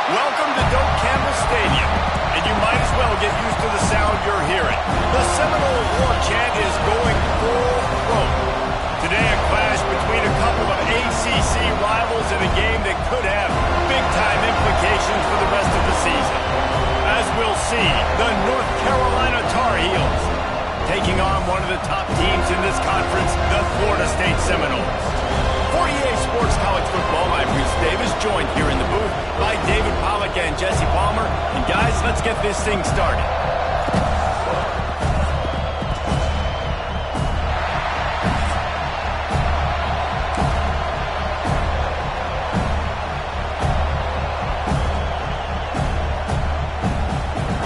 Welcome to Doak Campbell Stadium, and you might as well get used to the sound you're hearing. The Seminole war chant is going full throat. Today, a clash between a couple of ACC rivals in a game that could have big-time implications for the rest of the season. As we'll see, the North Carolina Tar Heels taking on one of the top teams in this conference, the Florida State Seminoles. For EA Sports College Football, I'm Bruce Davis, joined here in the booth by David Pollack and Jesse Palmer. And guys, let's get this thing started.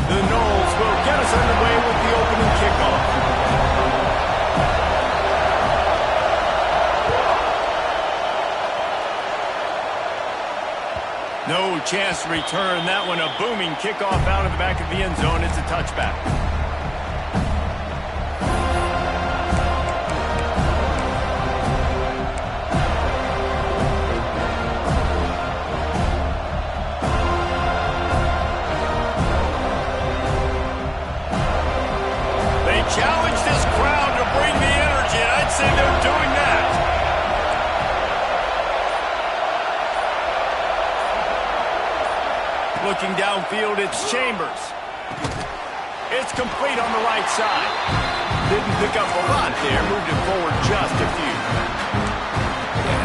The Noles will get us underway with the opening kickoff. No chance to return that one. A booming kickoff out of the back of the end zone. It's a touchback. They challenge this crowd to bring the energy, and I'd say they're doing that. Looking downfield, it's Chambers. It's complete on the right side. Didn't pick up a lot there, moved it forward just a few.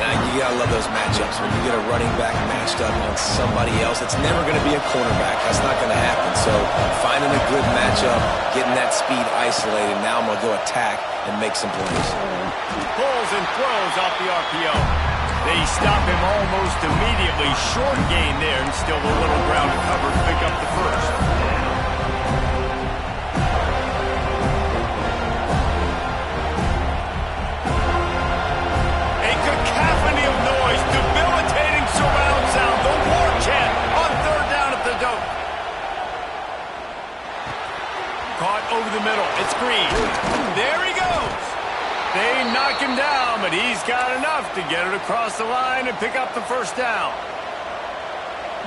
Yeah, you gotta love those matchups. When you get a running back matched up on somebody else, it's never gonna be a cornerback. That's not gonna happen. So finding a good matchup, getting that speed isolated, now I'm gonna go attack and make some plays. Pulls and throws off the RPO. They stop him almost immediately. Short gain there, and still a little ground to cover to pick up the first. A cacophony of noise, debilitating surround sound. The war chant on third down at the Doak. Caught over the middle. It's Green. There he goes. They knock him down, but he's got enough to get it across the line and pick up the first down.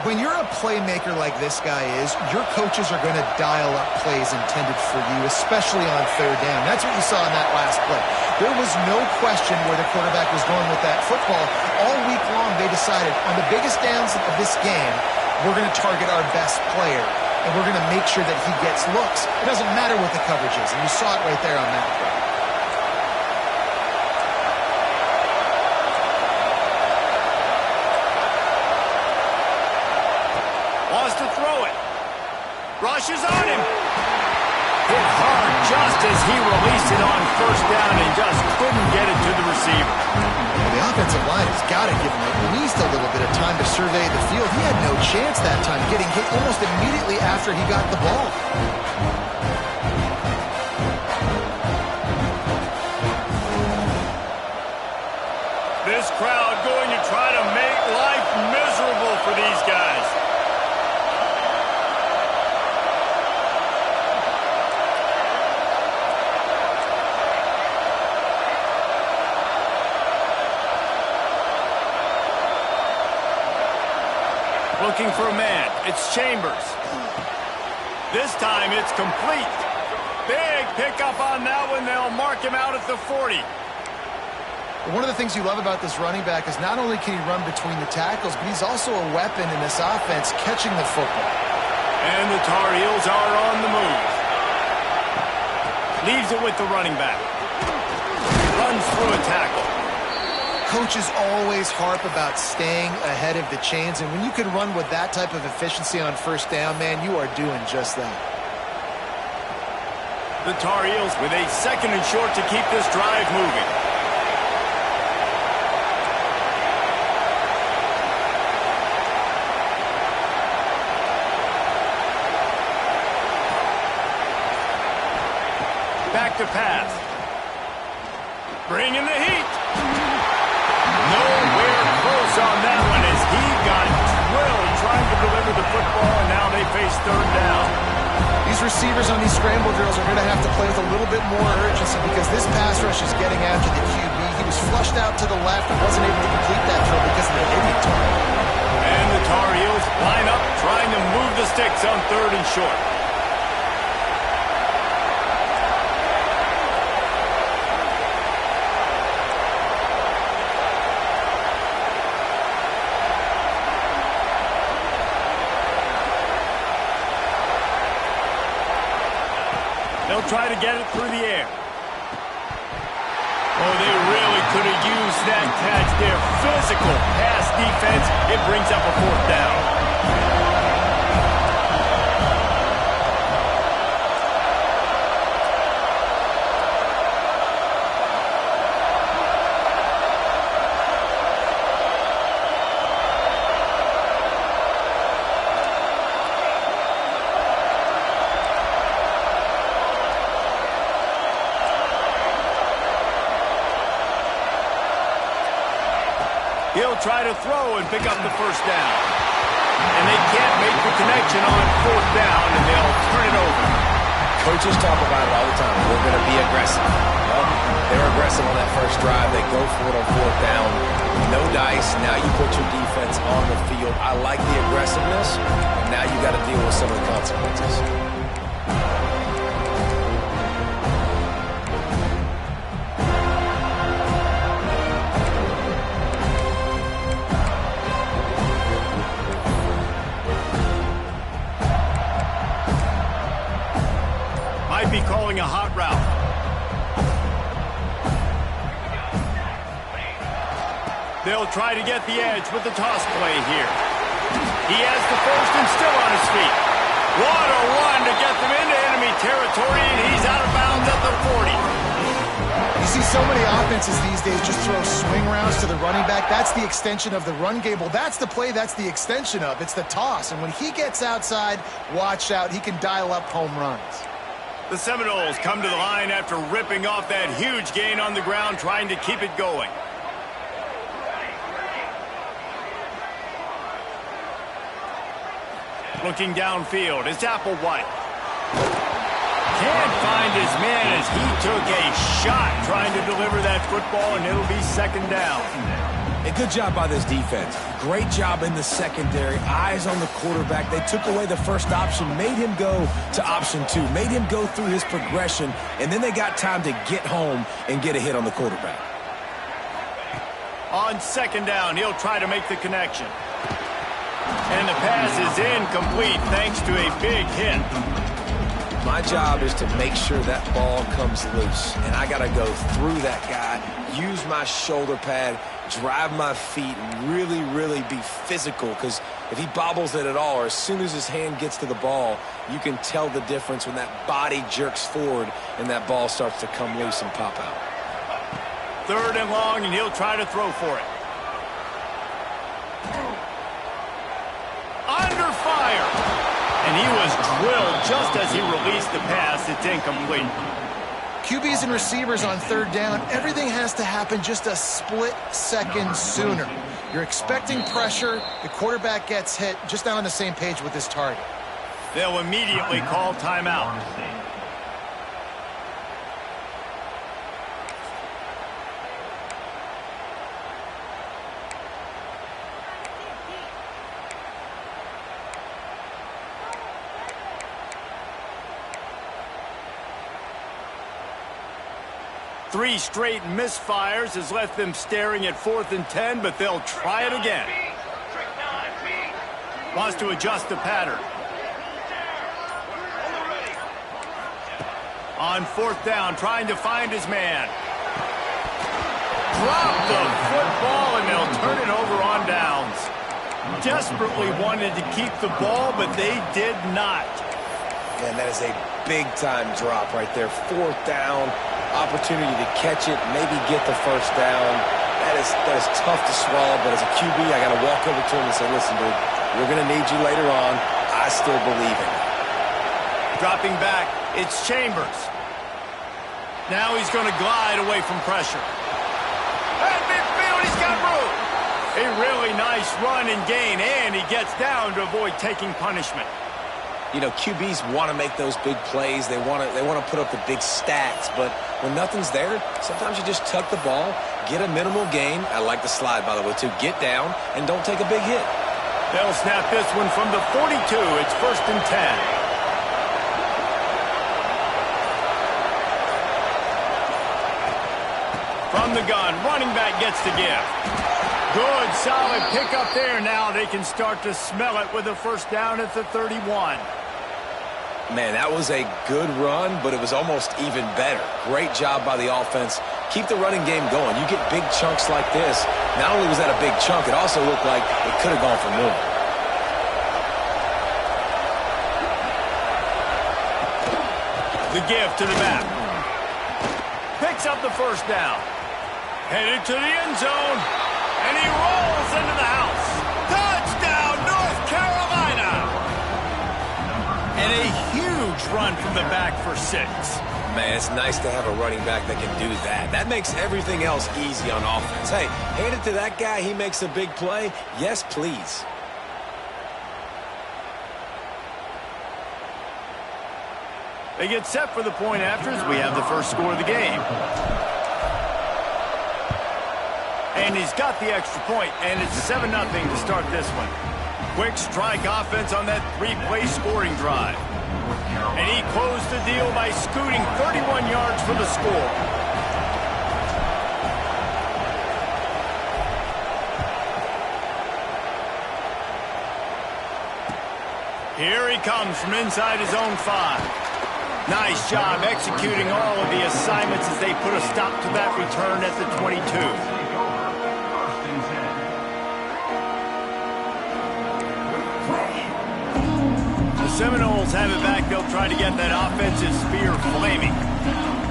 When you're a playmaker like this guy is, your coaches are going to dial up plays intended for you, especially on third down. That's what you saw in that last play. There was no question where the quarterback was going with that football. All week long, they decided on the biggest downs of this game, we're going to target our best player, and we're going to make sure that he gets looks. It doesn't matter what the coverage is, and you saw it right there on that play. To throw it. Rushes on him. Hit hard just as he released it on first down and just couldn't get it to the receiver. Well, the offensive line has got to give him at least a little bit of time to survey the field. He had no chance that time, getting hit almost immediately after he got the ball. This crowd going to try to make life miserable for these guys. Looking for a man. It's Chambers. This time it's complete. Big pickup on that one. They'll mark him out at the 40. One of the things you love about this running back is not only can he run between the tackles, but he's also a weapon in this offense catching the football. And the Tar Heels are on the move. Leaves it with the running back. Runs through a tackle. Coaches always harp about staying ahead of the chains, and when you can run with that type of efficiency on first down, man, you are doing just that. The Tar Heels with a second and short to keep this drive moving. Back to pass. Bringing the heat. Nowhere close on that one as he got drilled trying to deliver the football, and now they face third down. These receivers on these scramble drills are going to have to play with a little bit more urgency because this pass rush is getting after the QB. He was flushed out to the left and wasn't able to complete that throw because of the hitting target. And the Tar Heels line up, sticks on 3rd and short. They'll try to get it through the air. Oh, they really could have used that catch there. Physical pass defense. It brings up a 4th down. He'll try to throw and pick up the 1st down. And they can't make the connection on 4th down, and they'll turn it over. Coaches talk about it all the time. We're going to be aggressive. Well, they're aggressive on that first drive. They go for it on 4th down. No dice. Now you put your defense on the field. I like the aggressiveness, and now you got to deal with some of the consequences. Be calling a hot route. They'll try to get the edge with the toss play here. He has the 1st and still on his feet. What a run to get them into enemy territory, and he's out of bounds at the 40. You see so many offenses these days just throw swing routes to the running back. That's the extension of the run game. Well, that's the play that's the extension of. It's the toss. And when he gets outside, watch out. He can dial up home runs. The Seminoles come to the line after ripping off that huge gain on the ground, trying to keep it going. Looking downfield, it's Applewhite. Can't find his man as he took a shot trying to deliver that football, and it'll be 2nd down. A good job by this defense. Great job in the secondary. Eyes on the quarterback. They took away the 1st option, made him go to option 2, made him go through his progression, and then they got time to get home and get a hit on the quarterback. On 2nd down, he'll try to make the connection. And the pass is incomplete thanks to a big hit. My job is to make sure that ball comes loose, and I got to go through that guy, use my shoulder pad, drive my feet, and really, really be physical, because if he bobbles it at all, or as soon as his hand gets to the ball, you can tell the difference when that body jerks forward and that ball starts to come loose and pop out. 3rd and long, and he'll try to throw for it. Under fire! And he was drilled just as he released the pass. It's incomplete. QBs and receivers on 3rd down, everything has to happen just a split second sooner. You're expecting pressure, the quarterback gets hit, just not on the same page with his target. They'll immediately call timeout. Three straight misfires has left them staring at 4th and 10, but they'll try it again. Wants to adjust the pattern. On 4th down, trying to find his man. Drop the football, and they'll turn it over on downs. Desperately wanted to keep the ball, but they did not. And that is a big-time drop right there. 4th down. Opportunity to catch it, maybe get the 1st down. That is tough to swallow, but as a QB, I got to walk over to him and say, listen, dude, we're going to need you later on. I still believe in you. Dropping back, it's Chambers. Now he's going to glide away from pressure. At midfield, he's got room. A really nice run and gain, and he gets down to avoid taking punishment. You know, QBs want to make those big plays. They want to put up the big stats, but when nothing's there, sometimes you just tuck the ball, get a minimal gain. I like the slide, by the way, too. Get down and don't take a big hit. They'll snap this one from the 42. It's 1st and 10. From the gun, running back gets the gift. Good, solid pickup there. Now they can start to smell it with a 1st down at the 31. Man, that was a good run, but it was almost even better. Great job by the offense. Keep the running game going. You get big chunks like this. Not only was that a big chunk, it also looked like it could have gone for more. The gift to the back. Picks up the 1st down. Headed to the end zone. And he rolls into the house. Touchdown, North Carolina! And a huge run from the back for 6. Man, it's nice to have a running back that can do that. That makes everything else easy on offense. Hey, hand it to that guy. He makes a big play. Yes, please. They get set for the point after as we have the first score of the game. And he's got the extra point, and it's 7-0 to start this one. Quick strike offense on that 3-play scoring drive. And he closed the deal by scooting 31 yards for the score. Here he comes from inside his own 5. Nice job executing all of the assignments as they put a stop to that return at the 22. The Seminoles have it back. They'll try to get that offensive spear flaming.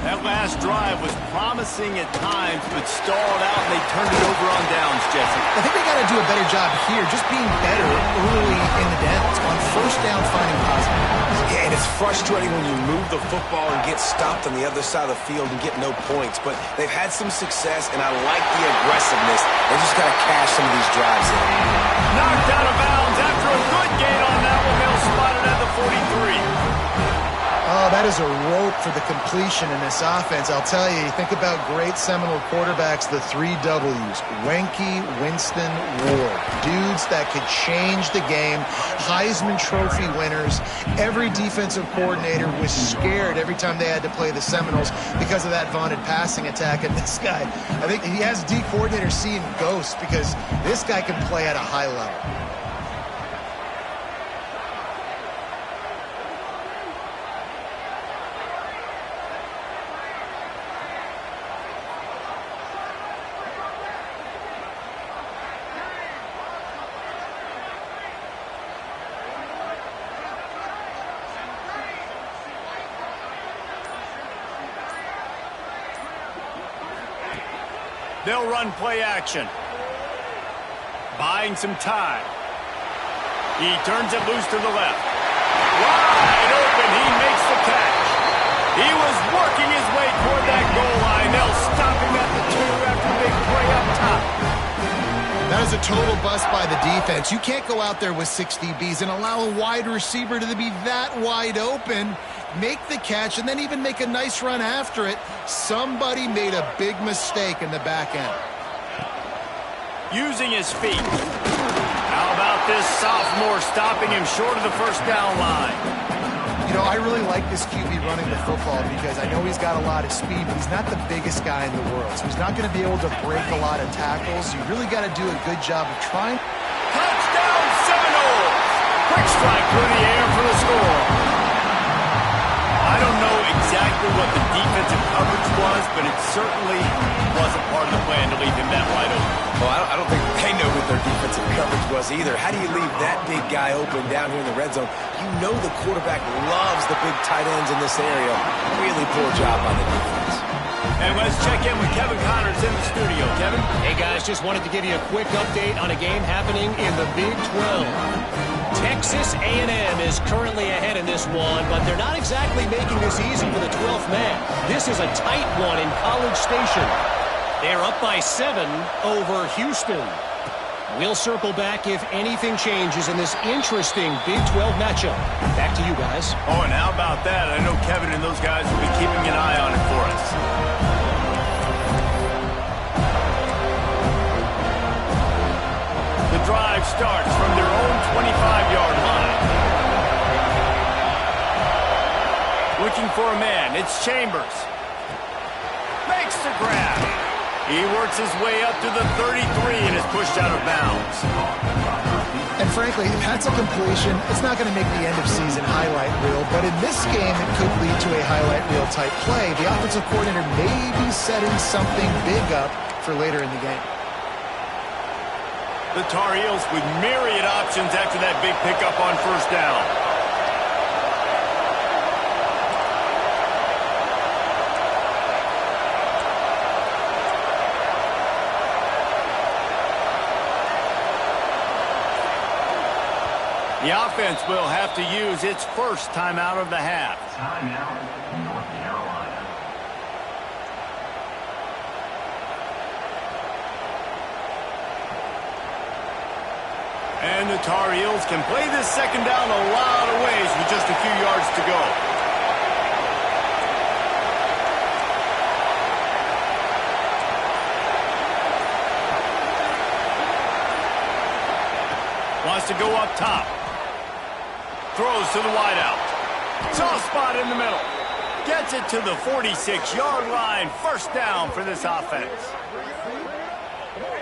That last drive was promising at times, but stalled out, and they turned it over on downs, Jesse. I think they got to do a better job here, just being better early in the downs. On 1st down, finding positive. Yeah, and it's frustrating when you move the football and get stopped on the other side of the field and get no points. But they've had some success, and I like the aggressiveness. They just got to cash some of these drives in. Knocked out of bounds after a good gain on that one. They'll spot it at the 43. Oh, that is a rope for the completion in this offense. I'll tell you, think about great Seminole quarterbacks, the 3 W's. Wenke, Winston, Ward. Dudes that could change the game. Heisman Trophy winners. Every defensive coordinator was scared every time they had to play the Seminoles because of that vaunted passing attack. And this guy, I think he has D coordinators seeing ghosts because this guy can play at a high level. They'll run play action. Buying some time. He turns it loose to the left. Wide open, he makes the catch. He was working his way toward that goal line. They'll stop him at the 2 after a big play up top. That is a total bust by the defense. You can't go out there with 6 DBs and allow a wide receiver to be that wide open, make the catch, and then even make a nice run after it. Somebody made a big mistake in the back end. Using his feet. How about this sophomore stopping him short of the 1st down line? You know, I really like this QB running the football because I know he's got a lot of speed, but he's not the biggest guy in the world. So he's not going to be able to break a lot of tackles. You really got to do a good job of trying. Touchdown, Seminoles! Quick strike through the air for the score. I don't know exactly what the defensive coverage was, but it certainly wasn't part of the plan to leave him that wide open. Well, I don't think they know what their defensive coverage was either. How do you leave that big guy open down here in the red zone? You know the quarterback loves the big tight ends in this area. Really poor job by the defense. And let's check in with Kevin Connors in the studio. Kevin? Hey, guys, just wanted to give you a quick update on a game happening in the Big 12. Texas A&M is currently ahead in this one, but they're not exactly making this easy for the 12th man. This is a tight one in College Station. They're up by 7 over Houston. We'll circle back if anything changes in this interesting Big 12 matchup. Back to you guys. Oh, and how about that? I know Kevin and those guys will be keeping an eye on it for us. The drive starts from their own 25-yard line. Looking for a man. It's Chambers. Makes the grab. He works his way up to the 33 and is pushed out of bounds. And frankly, if that's a completion, it's not going to make the end-of-season highlight reel. But in this game, it could lead to a highlight reel-type play. The offensive coordinator may be setting something big up for later in the game. The Tar Heels with myriad options after that big pickup on first down. The offense will have to use its first timeout of the half. Timeout, North Carolina. And the Tar Heels can play this second down a lot of ways with just a few yards to go. Wants to go up top. Throws to the wideout. Soft spot in the middle. Gets it to the 46-yard line. First down for this offense.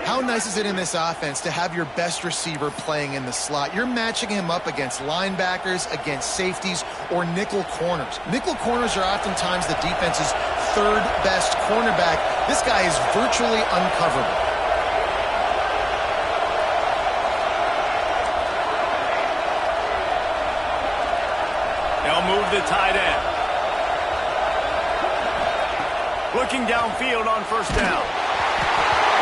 How nice is it in this offense to have your best receiver playing in the slot? You're matching him up against linebackers, against safeties, or nickel corners. Nickel corners are oftentimes the defense's third best cornerback. This guy is virtually uncoverable. They'll move the tight end. Looking downfield on first down.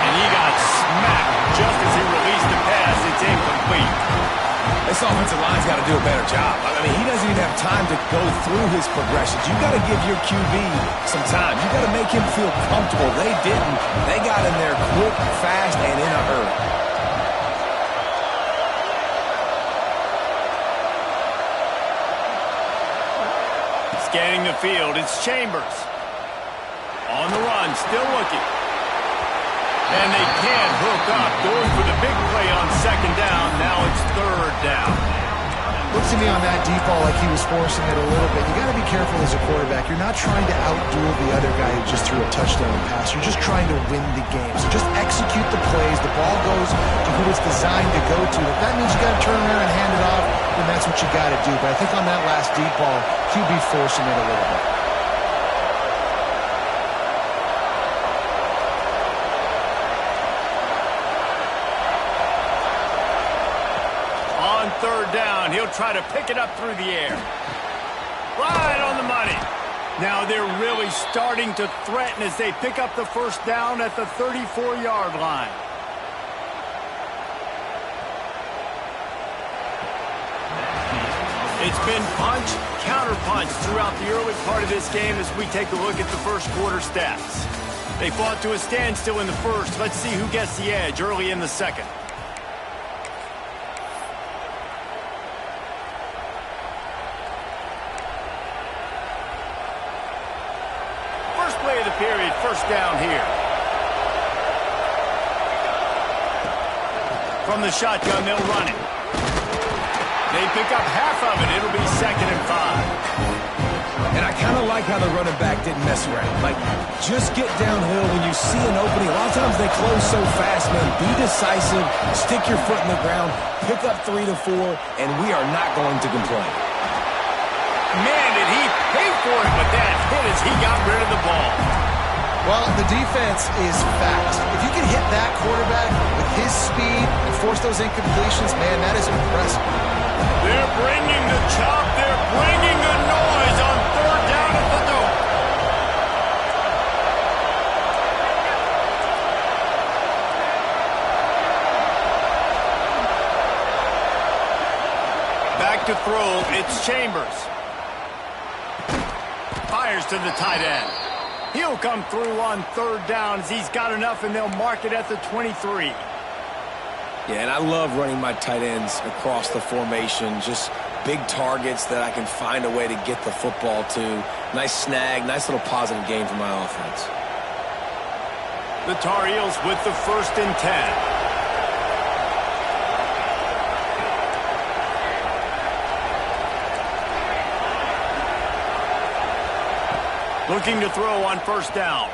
And he got smacked just as he released the pass. It's incomplete. This offensive line's got to do a better job. I mean, he doesn't even have time to go through his progressions. You got to give your QB some time. You got to make him feel comfortable. They didn't. They got in there quick, fast, and in a hurry. Scanning the field, it's Chambers. On the run, still looking. And they can't hook up. Going for the big play on second down. Now it's third down. Looks to me on that deep ball like he was forcing it a little bit. You got to be careful as a quarterback. You're not trying to outduel the other guy who just threw a touchdown pass. You're just trying to win the game. So just execute the plays. The ball goes to who it's designed to go to. If that means you got to turn around and hand it off, then that's what you got to do. But I think on that last deep ball, QB forcing it a little bit. Third down, he'll try to pick it up through the air. Right on the money. Now they're really starting to threaten as they pick up the first down at the 34-yard line. It's been punch, counter-punch throughout the early part of this game as we take a look at the first quarter stats. They fought to a standstill in the first. Let's see who gets the edge early in the second. Play of the period, first down here. From the shotgun, they'll run it. They pick up half of it. It'll be 2nd and 5. And I kind of like how the running back didn't mess around. Like, just get downhill when you see an opening. A lot of times they close so fast, man. Be decisive, stick your foot in the ground, pick up 3 to 4, and we are not going to complain. Man, did he pay for it, but that hit as he got rid of the ball. Well, the defense is fast. If you can hit that quarterback with his speed and force those incompletions, man, that is impressive. They're bringing the chop. They're bringing the noise on third down at the door. Back to throw, it's Chambers. Fires to the tight end. He'll come through on third down as he's got enough, and they'll mark it at the 23. Yeah, and I love running my tight ends across the formation. Just big targets that I can find a way to get the football to. Nice snag, nice little positive game for my offense. The Tar Heels with the 1st and 10. Looking to throw on first down.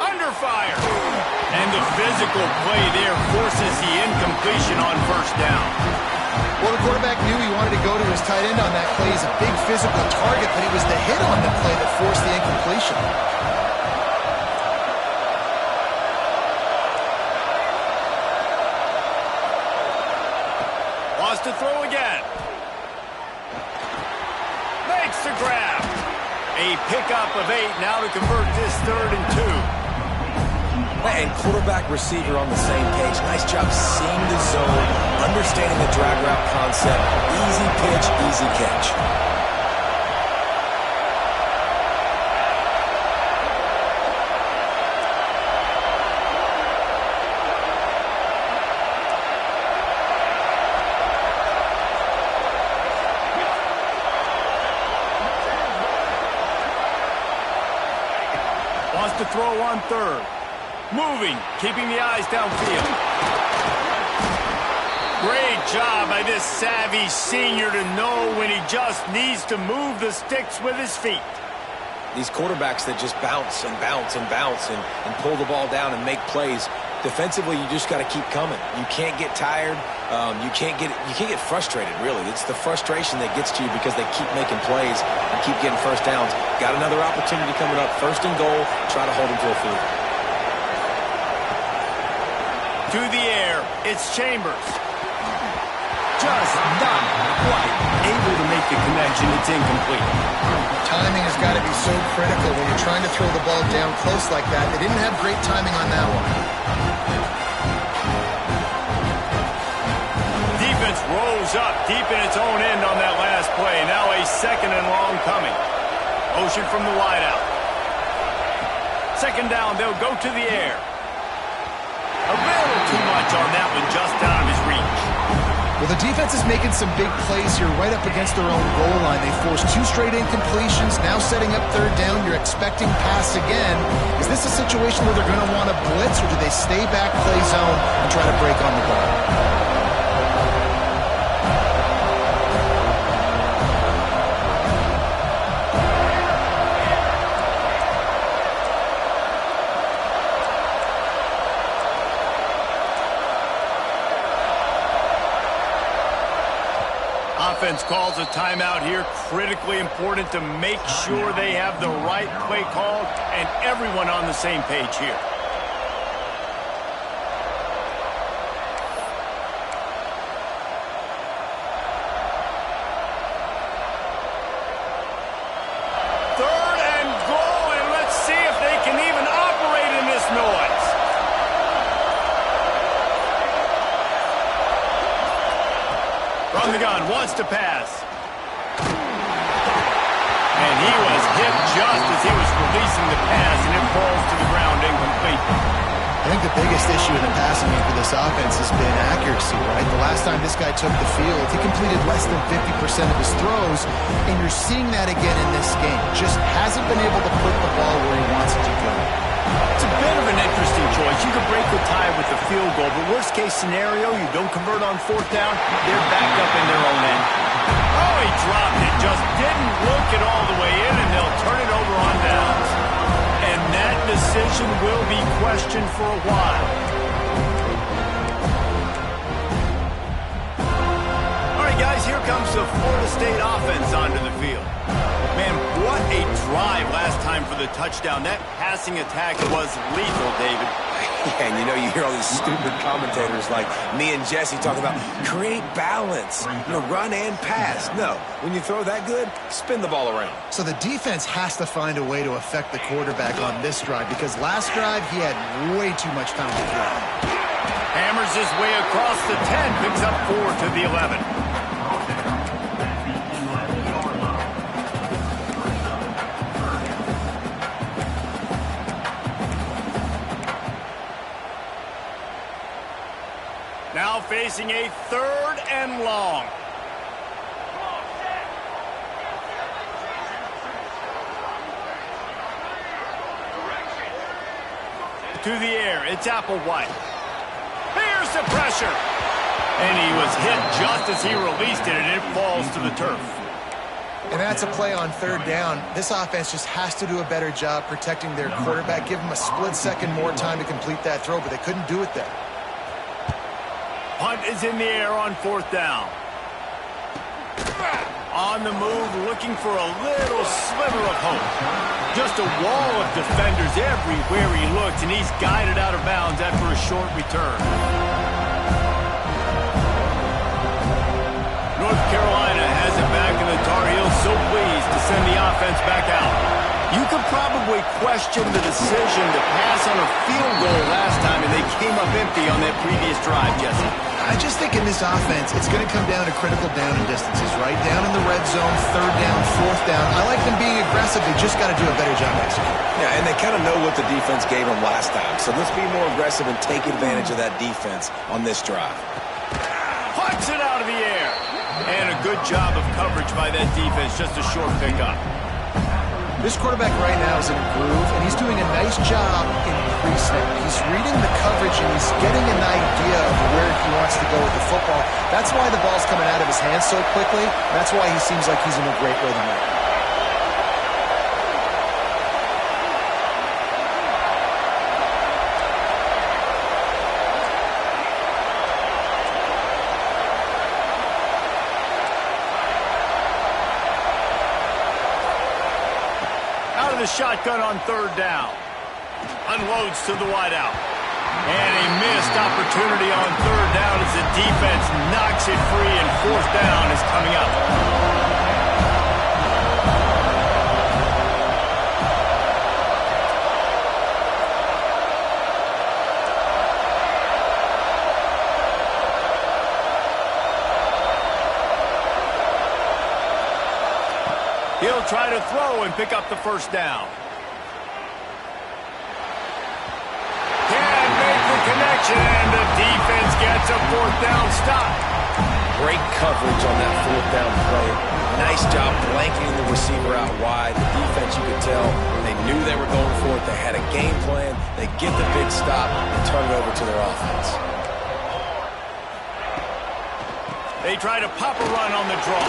Under fire. And the physical play there forces the incompletion on first down. Well, the quarterback knew he wanted to go to his tight end on that play. He's a big physical target, but it was the hit on the play that forced the incompletion. Wants to throw again. Makes the grab. A pickup of 8 now to convert this 3rd and 2. And quarterback receiver on the same page. Nice job seeing the zone, understanding the drag route concept. Easy pitch, easy catch. Wants to throw on 3rd. Moving, keeping the eyes downfield. Great job by this savvy senior to know when he just needs to move the sticks with his feet. These quarterbacks that just bounce and bounce and bounce and pull the ball down and make plays. Defensively, you just got to keep coming. You can't get tired. You can't get frustrated, really. It's the frustration that gets to you because they keep making plays and keep getting first downs. Got another opportunity coming up. 1st and goal. Try to hold them to a field. To the air, it's Chambers. Just not quite able to make the connection. It's incomplete. Timing has got to be so critical when you're trying to throw the ball down close like that. They didn't have great timing on that one. Defense rolls up deep in its own end on that last play. Now a 2nd and long coming. Motion from the wideout. 2nd down, they'll go to the air. A little too much on that one, just out of his reach. Well, the defense is making some big plays here right up against their own goal line. They forced 2 straight incompletions, now setting up 3rd down. You're expecting pass again. Is this a situation where they're going to want to blitz, or do they stay back, play zone, and try to break on the ball? Offense calls a timeout here. Critically important to make sure they have the right play called and everyone on the same page here. Third and goal, and let's see if they can even operate in this noise. From the gun, wants to pass. And he was hit just as he was releasing the pass, and it falls to the ground incomplete. I think the biggest issue in the passing game for this offense has been accuracy, right? The last time this guy took the field, he completed less than 50% of his throws, and you're seeing that again in this game. Just hasn't been able to put the ball where he wants it to go. It's a bit of an interesting choice. You could break the tie with the field goal, but worst case scenario, you don't convert on 4th down, they're backed up in their own end. Oh, he dropped it. Just didn't look it all the way in, and they'll turn it over on downs. And that decision will be questioned for a while. All right, guys, here comes the Florida State offense onto the field. Man, what a drive last time for the touchdown. That passing attack was lethal, David. Yeah, and you hear all these stupid commentators like me and Jesse talking about create balance, run and pass. No, when you throw that good, spin the ball around. So the defense has to find a way to affect the quarterback on this drive, because last drive he had way too much time to throw. Hammers his way across the 10, picks up 4 to the 11. Now facing a 3rd and long. To the air, it's Applewhite. Here's the pressure. And he was hit just as he released it, and it falls to the turf. And that's a play on third down. This offense just has to do a better job protecting their quarterback. Give him a split second more time to complete that throw, but they couldn't do it there. Punt is in the air on fourth down. On the move, looking for a little sliver of hope. Just a wall of defenders everywhere he looks, and he's guided out of bounds after a short return. North Carolina has it back, and the Tar Heels so pleased to send the offense back out. You could probably question the decision to pass on a field goal last time, and they came up empty on that previous drive, Jesse. I just think in this offense, it's going to come down to critical down and distances, right? Down in the red zone, third down, fourth down. I like them being aggressive. They just got to do a better job executing. Yeah, and they kind of know what the defense gave them last time. So let's be more aggressive and take advantage of that defense on this drive. Punts it out of the air. And a good job of coverage by that defense. Just a short pickup. This quarterback right now is in a groove, and he's doing a nice job in pre-snap. He's reading the coverage, and he's getting an idea of where he wants to go with the football. That's why the ball's coming out of his hands so quickly. That's why he seems like he's in a great rhythm right now. The shotgun on third down. Unloads to the wideout. And a missed opportunity on third down as the defense knocks it free, and fourth down is coming up. He'll try to throw and pick up the first down. Can't make the connection, and the defense gets a fourth down stop. Great coverage on that fourth down play. Nice job blanketing the receiver out wide. The defense, you could tell, they knew they were going for it. They had a game plan. They get the big stop and turn it over to their offense. They try to pop a run on the draw.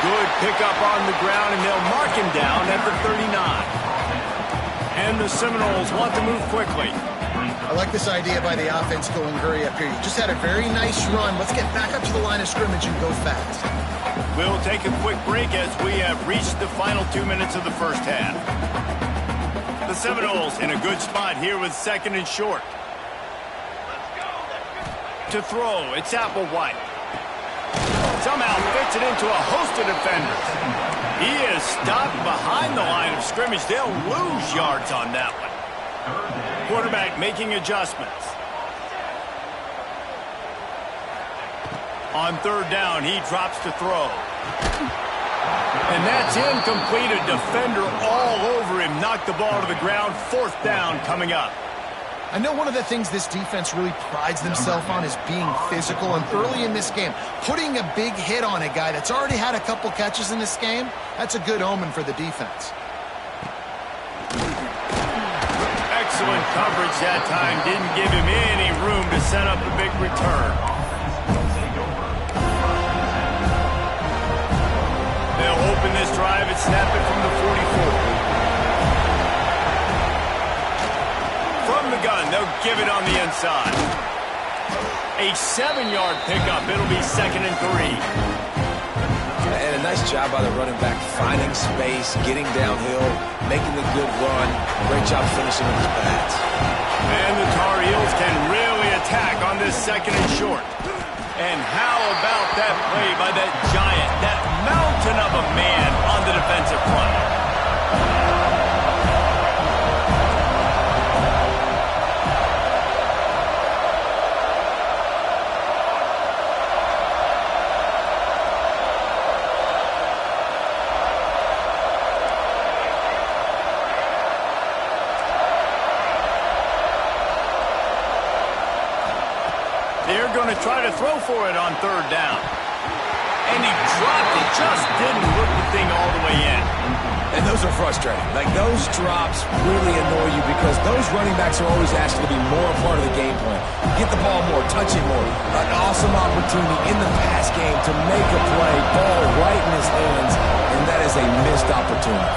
Good pickup on the ground, and they'll mark him down at the 39. And the Seminoles want to move quickly. I like this idea by the offense going hurry up here. You just had a very nice run. Let's get back up to the line of scrimmage and go fast. We'll take a quick break as we have reached the final 2 minutes of the first half. The Seminoles in a good spot here with second and short. To throw, it's Applewhite. Somehow fits it into a host of defenders. He is stopped behind the line of scrimmage. They'll lose yards on that one. Quarterback making adjustments. On third down, he drops to throw. And that's incomplete. A defender all over him. Knocked the ball to the ground. Fourth down coming up. I know one of the things this defense really prides themselves on is being physical, and early in this game, putting a big hit on a guy that's already had a couple catches in this game, that's a good omen for the defense. Excellent coverage that time. Didn't give him any room to set up a big return. They'll open this drive and snap it from the 44. From the gun, they'll give it on the inside. A 7-yard pickup. It'll be 2nd and 3. And a nice job by the running back, finding space, getting downhill, making the good run. Great job finishing with his pads. And the Tar Heels can really attack on this 2nd and short. And how about that play by that giant, that mountain of a man on the defensive front? They're going to try to throw for it on third down. And he dropped it. Just didn't look the thing all the way in. And those are frustrating. Like, those drops really annoy you because those running backs are always asked to be more a part of the game plan. Get the ball more, touch it more. An awesome opportunity in the pass game to make a play. Ball right in his hand. opportunity.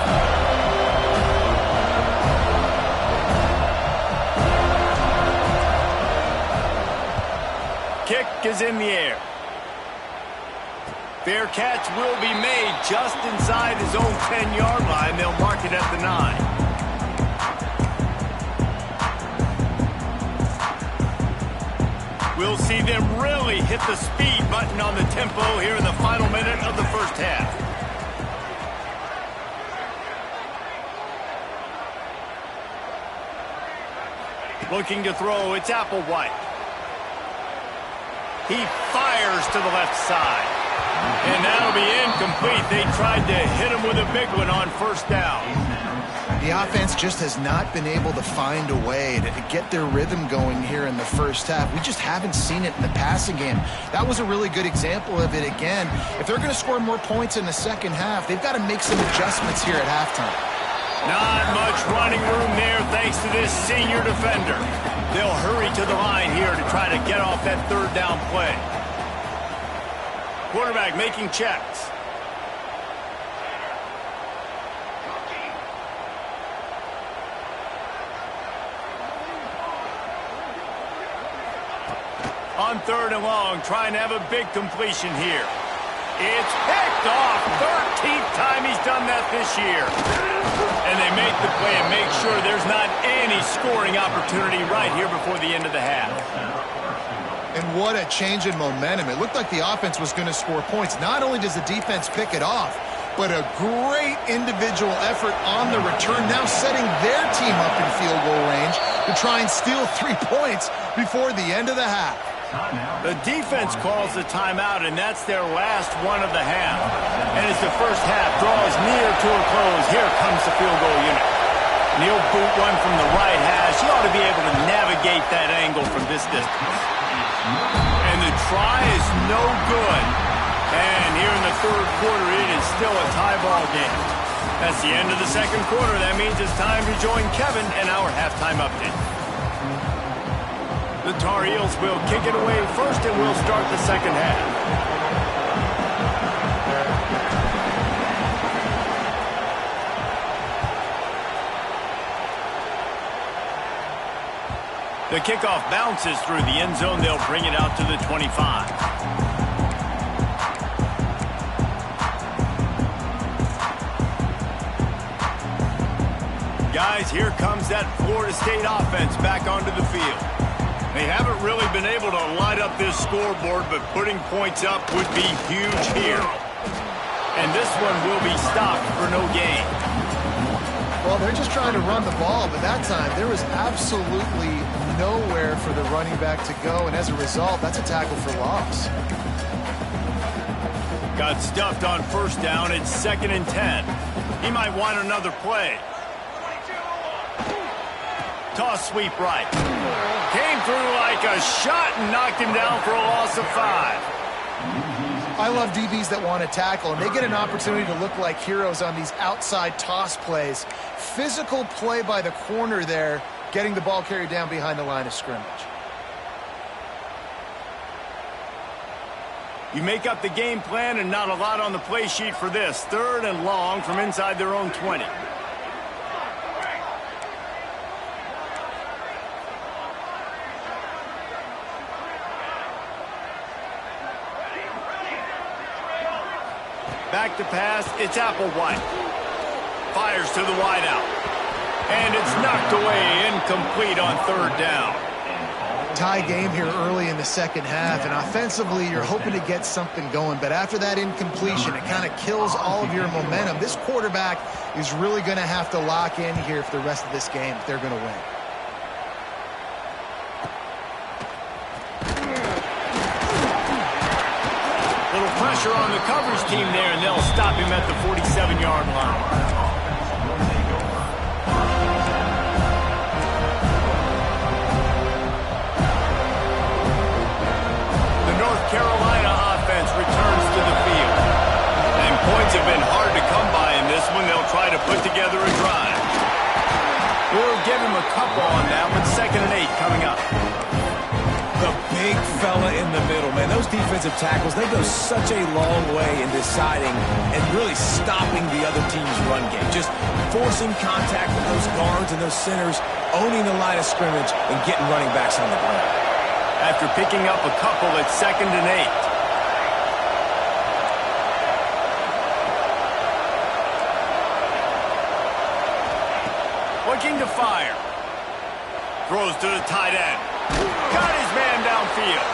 Kick is in the air. Fair catch will be made just inside his own 10-yard line. They'll mark it at the 9. We'll see them really hit the speed button on the tempo here in the final minute of the first half. Looking to throw, it's Applewhite. He fires to the left side. And that'll be incomplete. They tried to hit him with a big one on first down. The offense just has not been able to find a way to get their rhythm going here in the first half. We just haven't seen it in the passing game. That was a really good example of it again. If they're going to score more points in the second half, they've got to make some adjustments here at halftime. Not much running room there thanks to this senior defender. They'll hurry to the line here to try to get off that third down play. Quarterback making checks. On third and long, trying to have a big completion here. It's picked off. 13th time he's done that this year. And they make the play and make sure there's not any scoring opportunity right here before the end of the half. And what a change in momentum. It looked like the offense was going to score points. Not only does the defense pick it off, but a great individual effort on the return, now setting their team up in field goal range to try and steal 3 points before the end of the half. The defense calls the timeout, and that's their last one of the half. And as the first half draws near to a close, here comes the field goal unit. He'll boot one from the right hash. He ought to be able to navigate that angle from this distance. And the try is no good. And here in the third quarter, it is still a tie ball game. That's the end of the second quarter. That means it's time to join Kevin and our halftime update. The Tar Heels will kick it away first, and we'll start the second half. The kickoff bounces through the end zone. They'll bring it out to the 25. Guys, here comes that Florida State offense back onto the field. They haven't really been able to light up this scoreboard, but putting points up would be huge here. And this one will be stopped for no gain. Well, they're just trying to run the ball, but that time there was absolutely nowhere for the running back to go, and as a result, that's a tackle for loss. Got stuffed on first down. It's 2nd and 10. He might want another play. Toss sweep right. Came through like a shot and knocked him down for a loss of 5. I love DBs that want to tackle, and they get an opportunity to look like heroes on these outside toss plays. Physical play by the corner there, getting the ball carried down behind the line of scrimmage. You make up the game plan and not a lot on the play sheet for this. 3rd and long from inside their own 20. Back to pass, it's Applewhite. Fires to the wideout. And it's knocked away, incomplete on 3rd down. Tie game here early in the second half, and offensively you're hoping to get something going, but after that incompletion, it kind of kills all of your momentum. This quarterback is really going to have to lock in here for the rest of this game if they're going to win. Little pressure on the coverage team there, and they'll stop him at the 47-yard line. The North Carolina offense returns to the field. And points have been hard to come by in this one. They'll try to put together a drive. We'll give him a couple on that one. 2nd and 8 coming up. The big fella in the middle, man. Those defensive tackles, they go such a long way in deciding and really stopping the other team's run game. Just forcing contact with those guards and those centers, owning the line of scrimmage, and getting running backs on the ground. After picking up a couple, it's 2nd and 8. Looking to fire. Throws to the tight end. Got his man downfield.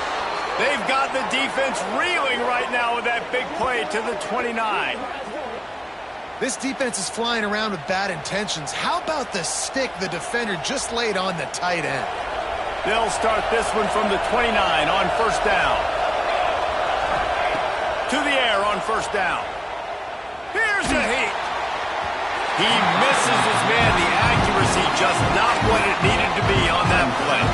They've got the defense reeling right now with that big play to the 29. This defense is flying around with bad intentions. How about the stick the defender just laid on the tight end? They'll start this one from the 29 on 1st down. To the air on 1st down. Here's a heat. He misses his man. The accuracy just not what it needed to be on that play.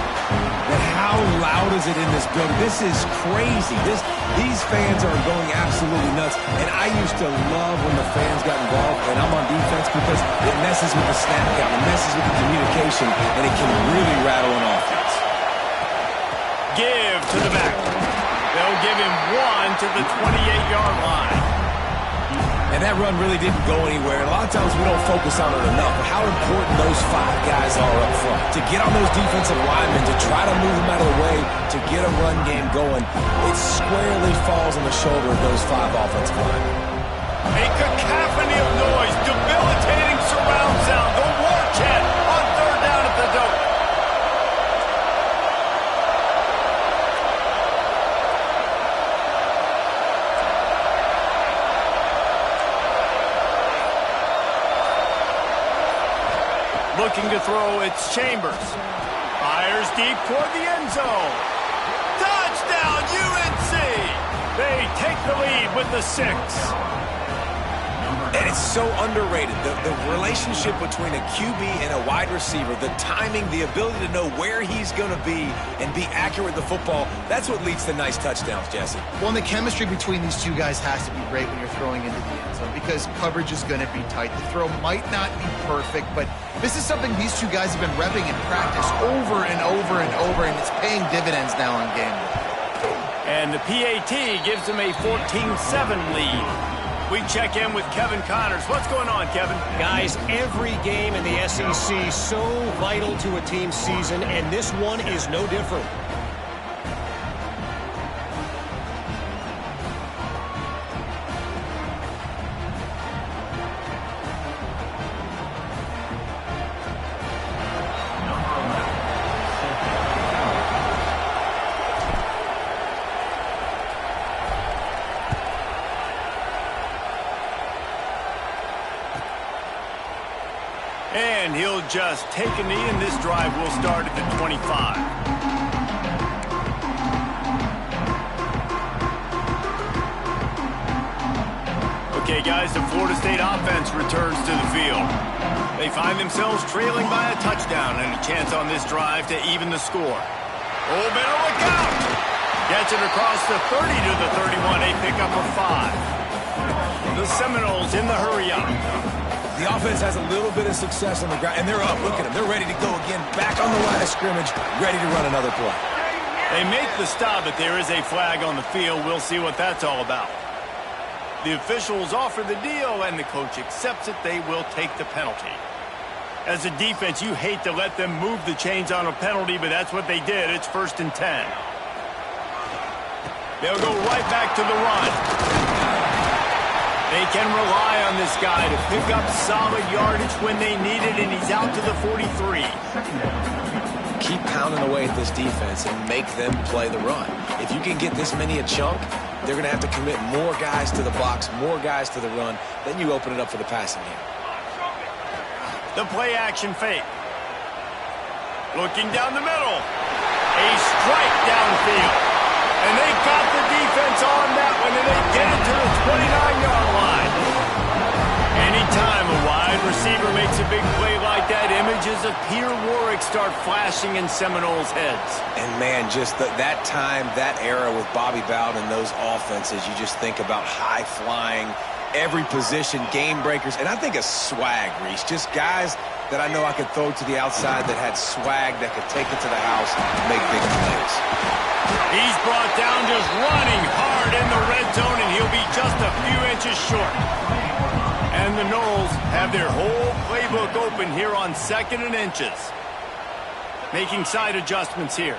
But how loud is it in this building? This is crazy. These fans are going absolutely nuts. And I used to love when the fans got involved, and I'm on defense because it messes with the snap count, it messes with the communication, and it can really rattle an offense. Give to the back. They'll give him 1 to the 28-yard line. And that run really didn't go anywhere. And a lot of times we don't focus on it enough, but how important those 5 guys are up front. To get on those defensive linemen, to try to move them out of the way, to get a run game going, it squarely falls on the shoulder of those 5 offensive linemen. A cacophony of noise, debilitating surround sound. The war chant on 3rd down at the dope. Looking to throw, it's Chambers. Fires deep toward the end zone. Touchdown, UNC! They take the lead with the 6. And it's so underrated. The relationship between a QB and a wide receiver, the timing, the ability to know where he's going to be and be accurate with the football, that's what leads to nice touchdowns, Jesse. Well, and the chemistry between these two guys has to be great when you're throwing into the end zone because coverage is going to be tight. The throw might not be perfect, but this is something these two guys have been repping in practice over and over and over, and it's paying dividends now on game day. And the PAT gives them a 14-7 lead. We check in with Kevin Connors. What's going on, Kevin? Guys, every game in the SEC so vital to a team's season, and this one is no different. And he'll just take a knee, and this drive will start at the 25. Okay, guys, the Florida State offense returns to the field. They find themselves trailing by a touchdown and a chance on this drive to even the score. Oh, better look out! Gets it across the 30 to the 31, a pickup of 5. The Seminoles in the hurry-up. The offense has a little bit of success on the ground, and they're up. Look at them. They're ready to go again, back on the line of scrimmage, ready to run another play. They make the stop, but there is a flag on the field. We'll see what that's all about. The officials offer the deal, and the coach accepts it. They will take the penalty. As a defense, you hate to let them move the chains on a penalty, but that's what they did. It's 1st and 10. They'll go right back to the run. They can rely on this guy to pick up solid yardage when they need it, and he's out to the 43. Keep pounding away at this defense and make them play the run. If you can get this many a chunk, they're going to have to commit more guys to the box, more guys to the run. Then you open it up for the passing game. The play-action fake. Looking down the middle. A strike downfield. And they got the defense on that one, and they get it to the 29-yard line. Anytime a wide receiver makes a big play like that, images of Peter Warwick start flashing in Seminoles' heads. And, man, just that time, that era with Bobby Bowden and those offenses, you just think about high-flying, every position, game breakers, and I think of swag, Reese. Just guys that I know I could throw to the outside that had swag, that could take it to the house and make big plays. He's brought down just running hard in the red zone, and he'll be just a few inches short. And the Knowles have their whole playbook open here on 2nd and inches. Making side adjustments here.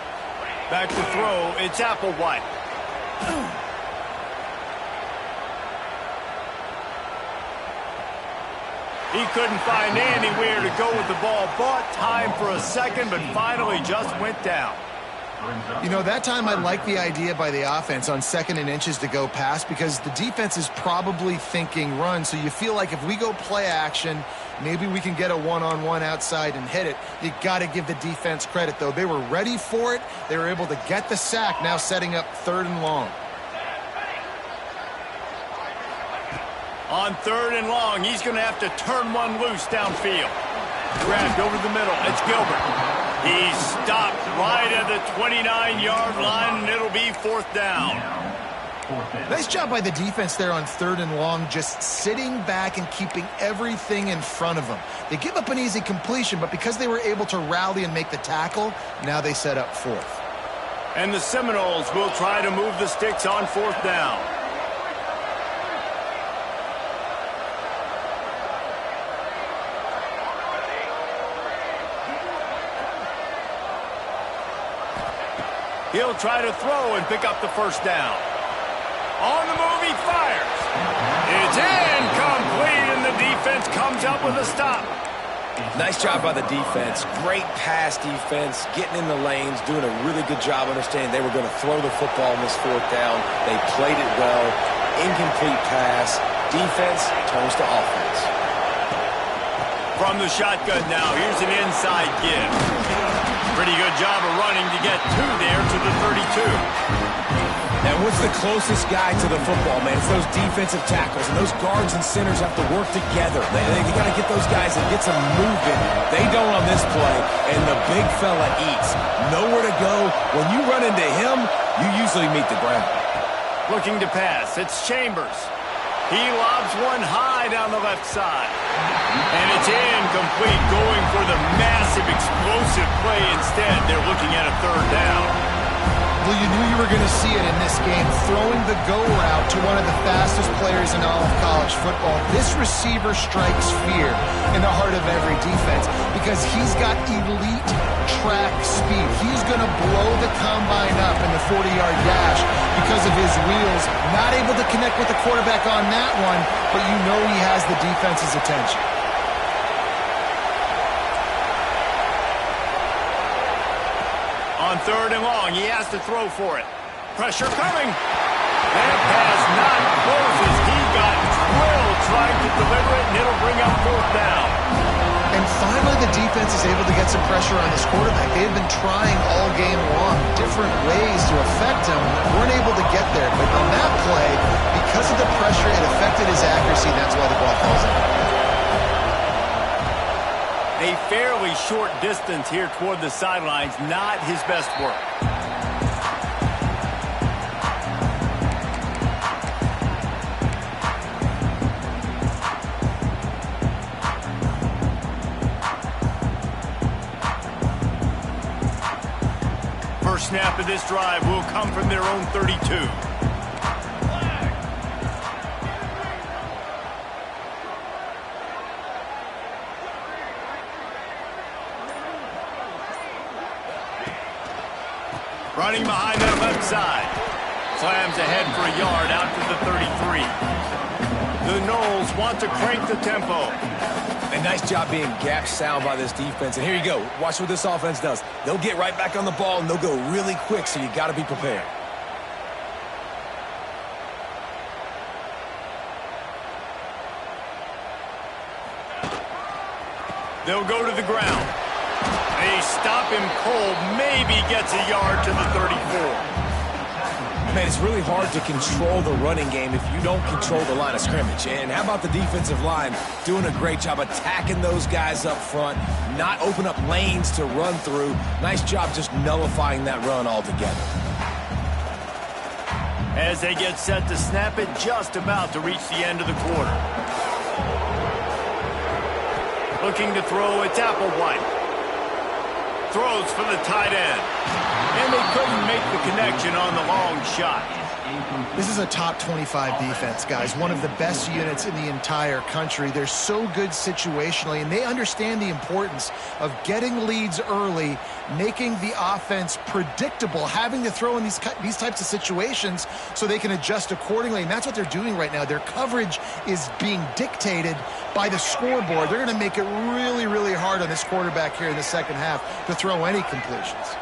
Back to throw, it's Applewhite. He couldn't find anywhere to go with the ball. Bought time for a second, but finally just went down. You know, that time I like the idea by the offense on 2nd and inches to go pass because the defense is probably thinking run. So you feel like if we go play action, maybe we can get a one-on-one outside and hit it. You got to give the defense credit, though. They were ready for it. They were able to get the sack, now setting up 3rd and long. On 3rd and long, he's going to have to turn one loose downfield. Grabbed over the middle. It's Gilbert. He's stopped right at the 29-yard line, and it'll be 4th down. Nice job by the defense there on 3rd and long, just sitting back and keeping everything in front of them. They give up an easy completion, but because they were able to rally and make the tackle, now they set up 4th. And the Seminoles will try to move the sticks on 4th down. He'll try to throw and pick up the 1st down. On the move, he fires. It's incomplete, and the defense comes up with a stop. Nice job by the defense. Great pass defense, getting in the lanes, doing a really good job understanding they were going to throw the football on this 4th down. They played it well. Incomplete pass. Defense turns to offense. From the shotgun now, here's an inside give. Pretty good job of running to get 2 there to the 32. And what's the closest guy to the football, man? It's those defensive tackles, and those guards and centers have to work together. They got to get those guys and get some movement. They don't on this play, and the big fella eats. Nowhere to go. When you run into him, you usually meet the ground. Looking to pass, it's Chambers. He lobs one high down the left side. And it's incomplete, going for the massive, explosive play instead. They're looking at a 3rd down. Well, you knew you were going to see it in this game, throwing the go route to one of the fastest players in all of college football. This receiver strikes fear in the heart of every defense because he's got elite track speed. He's going to blow the combine up in the 40-yard dash because of his wheels. Not able to connect with the quarterback on that one, but you know he has the defense's attention. On 3rd and long, he has to throw for it. Pressure coming. That pass not close as he got drilled trying to deliver it, and it'll bring up 4th down. And finally, the defense is able to get some pressure on this quarterback. They have been trying all game long different ways to affect him. Weren't able to get there. But on that play, because of the pressure, it affected his accuracy. That's why the ball falls in. A fairly short distance here toward the sidelines. Not his best work. First snap of this drive will come from their own 32. Running behind that left side. Slams ahead for a yard out to the 33. The Knowles want to crank the tempo. A nice job being gap sound by this defense. And here you go. Watch what this offense does. They'll get right back on the ball, and they'll go really quick, so you got to be prepared. They'll go to the ground. They stop him cold, maybe gets a yard to the 34. Man, it's really hard to control the running game if you don't control the line of scrimmage. And how about the defensive line doing a great job attacking those guys up front, not open up lanes to run through. Nice job just nullifying that run altogether. As they get set to snap it, just about to reach the end of the quarter. Looking to throw, it's Applewhite. throws for the tight end. And they couldn't make the connection on the long shot. This is a top 25 defense, guys. One of the best units in the entire country. They're so good situationally, and they understand the importance of getting leads early, making the offense predictable, having to throw in these types of situations so they can adjust accordingly. And that's what they're doing right now. Their coverage is being dictated by the scoreboard. They're going to make it really, really hard on this quarterback here in the second half to throw any completions.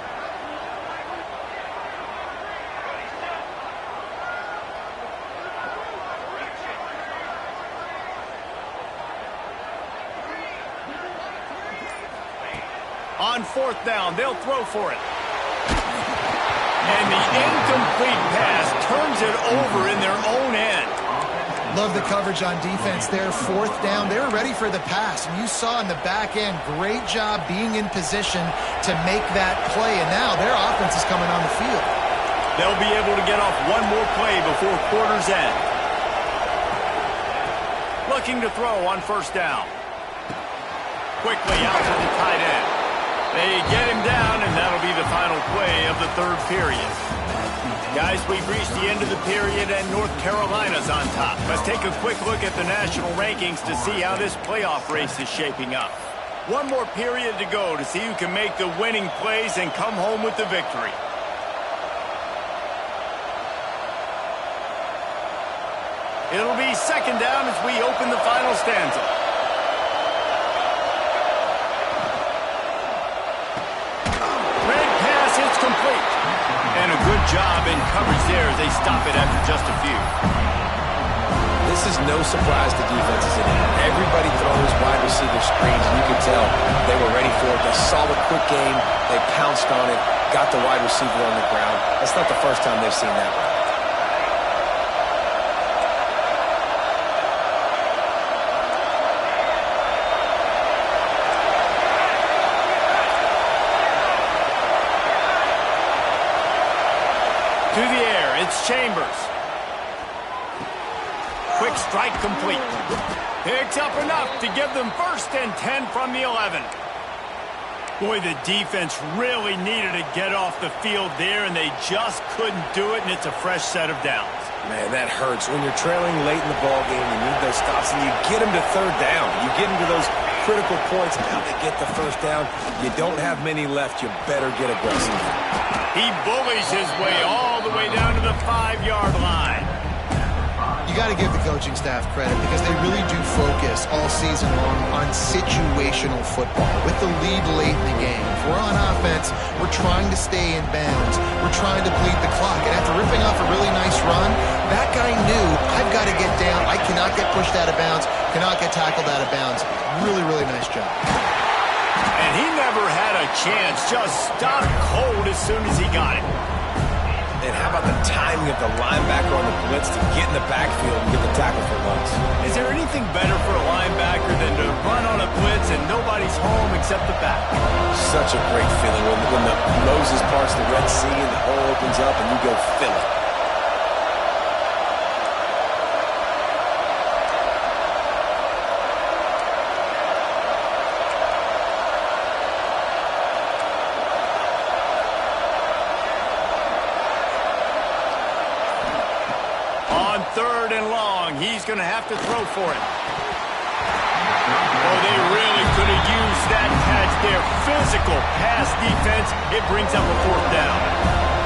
On fourth down, they'll throw for it. And the incomplete pass turns it over in their own end. Love the coverage on defense there. Fourth down, they were ready for the pass. And you saw in the back end, great job being in position to make that play. And now their offense is coming on the field. They'll be able to get off one more play before quarter's end. Looking to throw on first down. Quickly out to the tight end. They get him down, and that'll be the final play of the third period. Guys, we've reached the end of the period, and North Carolina's on top. Let's take a quick look at the national rankings to see how this playoff race is shaping up. One more period to go to see who can make the winning plays and come home with the victory. It'll be second down as we open the final stanza. Complete. And a good job in coverage there as they stop it after just a few. This is no surprise to defenses in here. Everybody throws wide receiver screens, and you can tell they were ready for it. They saw the quick game. They pounced on it, got the wide receiver on the ground. That's not the first time they've seen that one. To the air, it's Chambers. Quick strike complete. Picks up enough to give them first and 10 from the 11. Boy, the defense really needed to get off the field there, and they just couldn't do it, and it's a fresh set of downs. Man, that hurts. When you're trailing late in the ball game, you need those stops, and you get them to third down. You get them to those critical points, and now they get the first down. You don't have many left. You better get aggressive. He bullies his way all the way down to the 5-yard line. You got to give the coaching staff credit because they really do focus all season long on situational football with the lead late in the game. If we're on offense, we're trying to stay in bounds. We're trying to bleed the clock. And after ripping off a really nice run, that guy knew, I've got to get down. I cannot get pushed out of bounds, cannot get tackled out of bounds. Really, really nice job. And he never had a chance, just stopped cold as soon as he got it. And how about the timing of the linebacker on the blitz to get in the backfield and get the tackle for once? Is there anything better for a linebacker than to run on a blitz and nobody's home except the back? Such a great feeling when the Moses parts the Red Sea and the hole opens up and you go fill it. Third and long. He's going to have to throw for it. Oh, they really could have used that catch there. Physical pass defense. It brings up a fourth down.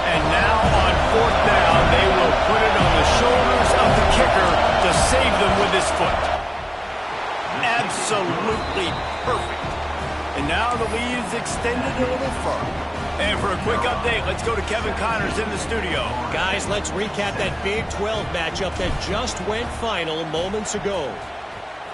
And now on fourth down, they will put it on the shoulders of the kicker to save them with his foot. Absolutely perfect. And now the lead is extended a little further. And for a quick update, let's go to Kevin Connors in the studio. Guys, let's recap that Big 12 matchup that just went final moments ago.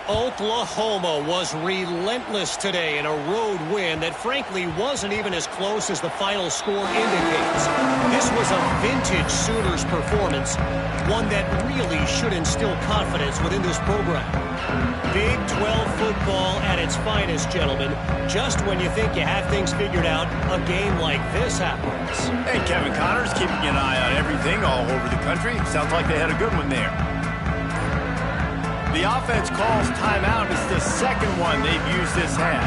Oklahoma was relentless today in a road win that frankly wasn't even as close as the final score indicates. This was a vintage Sooners performance, one that really should instill confidence within this program. Big 12 football at its finest, gentlemen. Just when you think you have things figured out, a game like this happens. Hey, Kevin Connors keeping an eye on everything all over the country. Sounds like they had a good one there. The offense calls timeout. It's the second one they've used this half.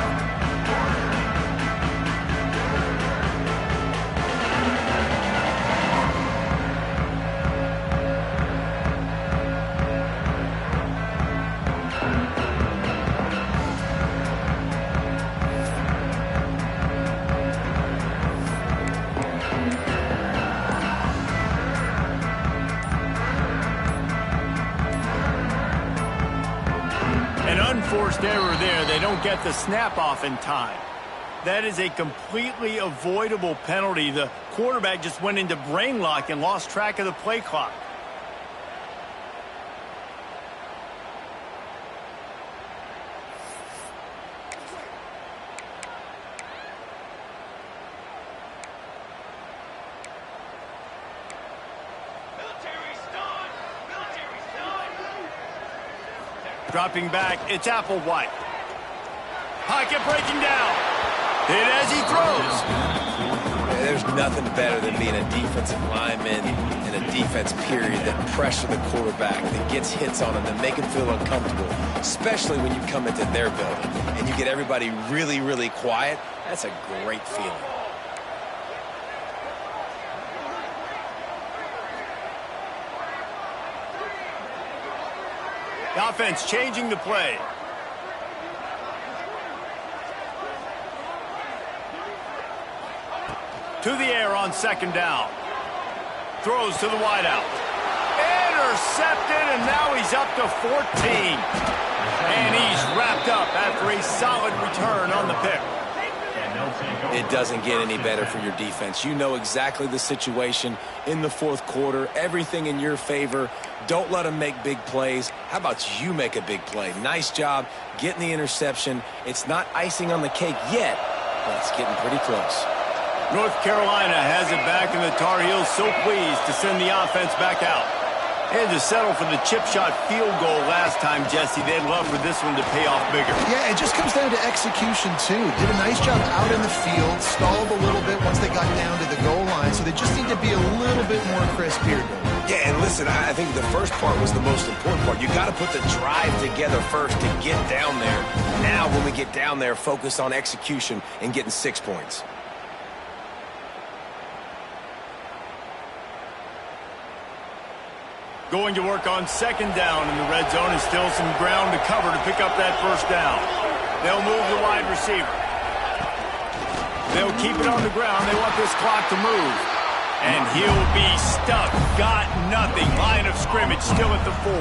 An unforced error there. They don't get the snap off in time. That is a completely avoidable penalty. The quarterback just went into brain lock and lost track of the play clock. Dropping back, it's Applewhite. Pocket breaking down. Hit as he throws. There's nothing better than being a defensive lineman in a defense period that pressure the quarterback, that gets hits on him, that make him feel uncomfortable, especially when you come into their building and you get everybody really, really quiet. That's a great feeling. The offense changing the play. To the air on second down. Throws to the wideout. Intercepted, and now he's up to 14. And he's wrapped up after a solid return on the pick. It doesn't get any better for your defense. You know exactly the situation in the fourth quarter. Everything in your favor. Don't let them make big plays. How about you make a big play? Nice job getting the interception. It's not icing on the cake yet, but it's getting pretty close. North Carolina has it back, and the Tar Heels so pleased to send the offense back out. And to settle for the chip shot field goal last time, Jesse. They'd love for this one to pay off bigger. Yeah, it just comes down to execution, too. Did a nice job out in the field, stalled a little bit once they got down to the goal line, so they just need to be a little bit more crisp here. Yeah, and listen, I think the first part was the most important part. You got to put the drive together first to get down there. Now, when we get down there, focus on execution and getting 6 points. Going to work on second down in the red zone, and still some ground to cover to pick up that first down. They'll move the wide receiver. They'll keep it on the ground. They want this clock to move. And he'll be stuck. Got nothing. Line of scrimmage still at the 4.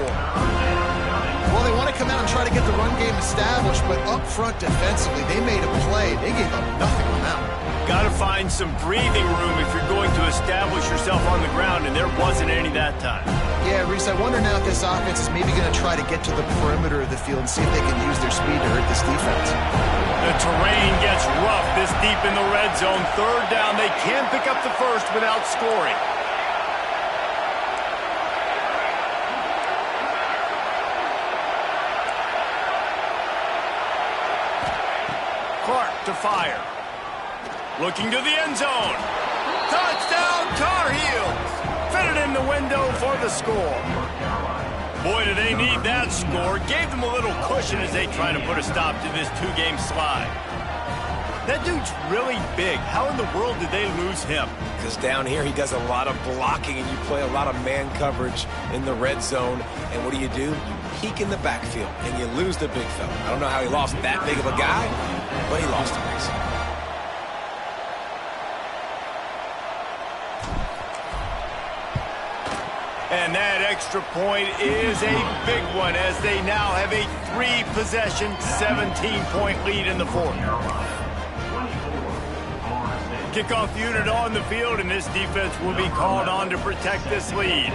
Well, they want to come out and try to get the run game established, but up front defensively, they made a play. They gave up nothing on that one. Got to find some breathing room if you're going to establish yourself on the ground, and there wasn't any that time. Yeah, Reese, I wonder now if this offense is maybe going to try to get to the perimeter of the field and see if they can use their speed to hurt this defense. The terrain gets rough this deep in the red zone. Third down, they can't pick up the first without scoring. Clark to fire. Looking to the end zone. Touchdown, Tar Heels! Fitted in the window for the score. Boy, do they need that score. Gave them a little cushion as they try to put a stop to this two-game slide. That dude's really big. How in the world did they lose him? Because down here he does a lot of blocking, and you play a lot of man coverage in the red zone. And what do? You peek in the backfield, and you lose the big fella. I don't know how he lost that big of a guy, but he lost him. And that extra point is a big one as they now have a 3-possession, 17-point lead in the fourth. Kickoff unit on the field, and this defense will be called on to protect this lead.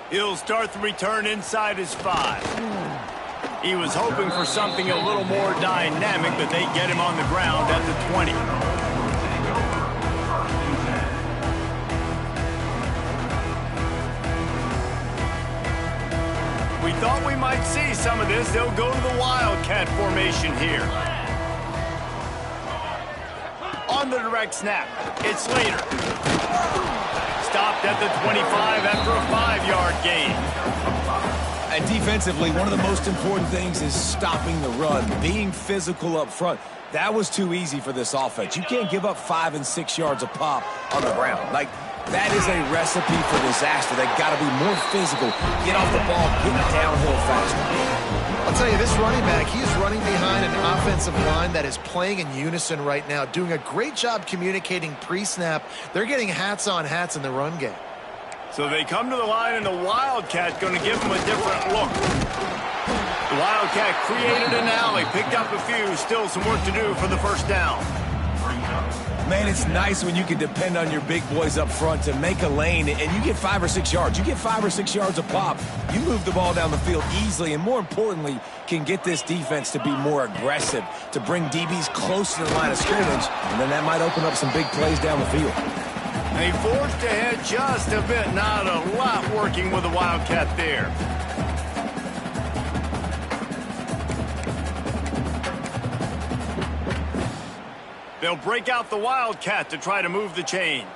He'll start the return inside his 5. He was hoping for something a little more dynamic, but they get him on the ground at the 20. We thought we might see some of this. They'll go to the Wildcat formation here. On the direct snap, it's Slater. Stopped at the 25 after a 5-yard gain. And defensively, one of the most important things is stopping the run, being physical up front. That was too easy for this offense. You can't give up 5 and 6 yards a pop on the ground. Like, that is a recipe for disaster. They got to be more physical, get off the ball, get downhill faster. I'll tell you, this running back, he is running behind an offensive line that is playing in unison right now, doing a great job communicating pre-snap. They're getting hats on hats in the run game. So they come to the line, and the Wildcat going to give them a different look. The Wildcat created an alley, picked up a few, still some work to do for the first down. Man, it's nice when you can depend on your big boys up front to make a lane, and you get 5 or 6 yards. You get 5 or 6 yards a pop. You move the ball down the field easily, and more importantly, can get this defense to be more aggressive, to bring DBs close to the line of scrimmage, and then that might open up some big plays down the field. They forced ahead just a bit, not a lot working with the Wildcat there. They'll break out the Wildcat to try to move the chains.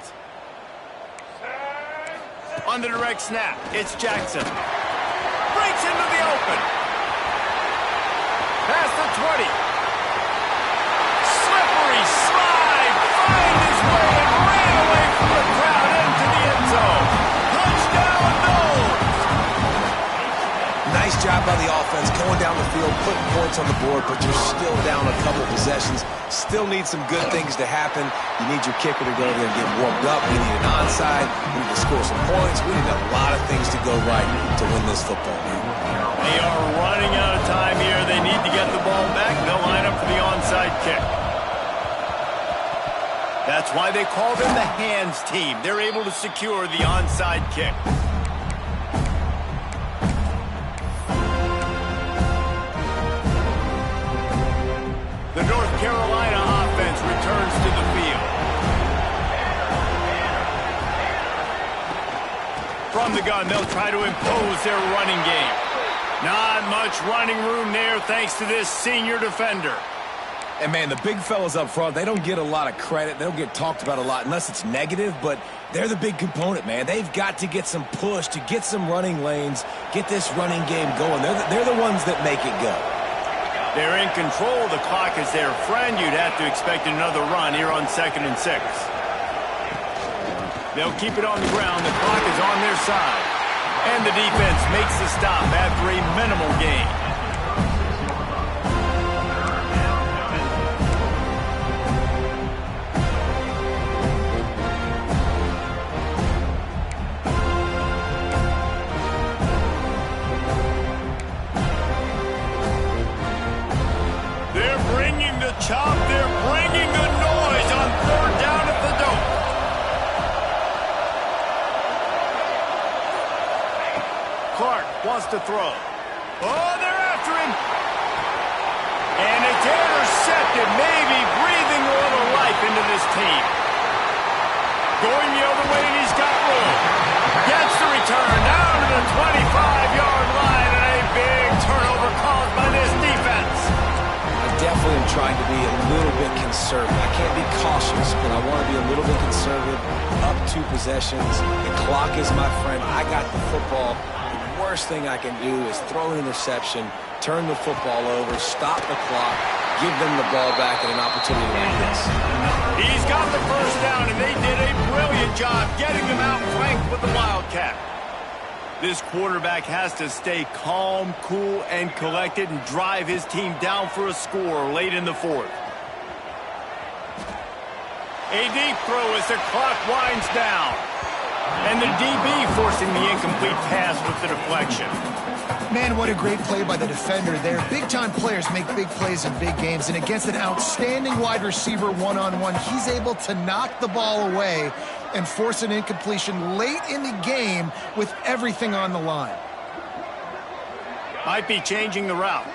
On the direct snap, it's Jackson. Breaks into the open. Past the 20. Slippery slide. Find his way and ran away from the crowd into the end zone. Touchdown, Knowles. Nice job by the offense going down the field, putting points on the board, but you're still down a couple possessions. Still need some good things to happen. You need your kicker to go there and get warmed up. You need an onside. You need to score some points. We need a lot of things to go right to win this football game. They are running out of time here. They need to get the ball back. They'll line up for the onside kick. That's why they call them the hands team. They're able to secure the onside kick. The North Carolina offense returns to the field. From the gun, they'll try to impose their running game. Not much running room there thanks to this senior defender. And, man, the big fellas up front, they don't get a lot of credit. They don't get talked about a lot unless it's negative, but they're the big component, man. They've got to get some push, to get some running lanes, get this running game going. They're the ones that make it go. They're in control. The clock is their friend. You'd have to expect another run here on 2nd and 6. They'll keep it on the ground. The clock is on their side. And the defense makes the stop after a minimal gain. Chop, they're bringing the noise on 3rd down at the Dome. Clark wants to throw. Oh, they're after him. And it's intercepted, maybe breathing a little life into this team. Going the other way, and he's got room. Gets the return down to the 25-yard line, and a big turnover caused by this defense. Definitely am trying to be a little bit conservative. I can't be cautious, but I want to be a little bit conservative. Up 2 possessions. The clock is my friend. I got the football. The worst thing I can do is throw an interception, turn the football over, stop the clock, give them the ball back at an opportunity like this. He's got the first down, and they did a brilliant job getting them out flanked with the Wildcat. This quarterback has to stay calm, cool, and collected and drive his team down for a score late in the 4th. A deep throw as the clock winds down. And the DB forcing the incomplete pass with the deflection. Man, what a great play by the defender there. Big-time players make big plays in big games, and against an outstanding wide receiver one-on-one, he's able to knock the ball away and force an incompletion late in the game with everything on the line. Might be changing the route.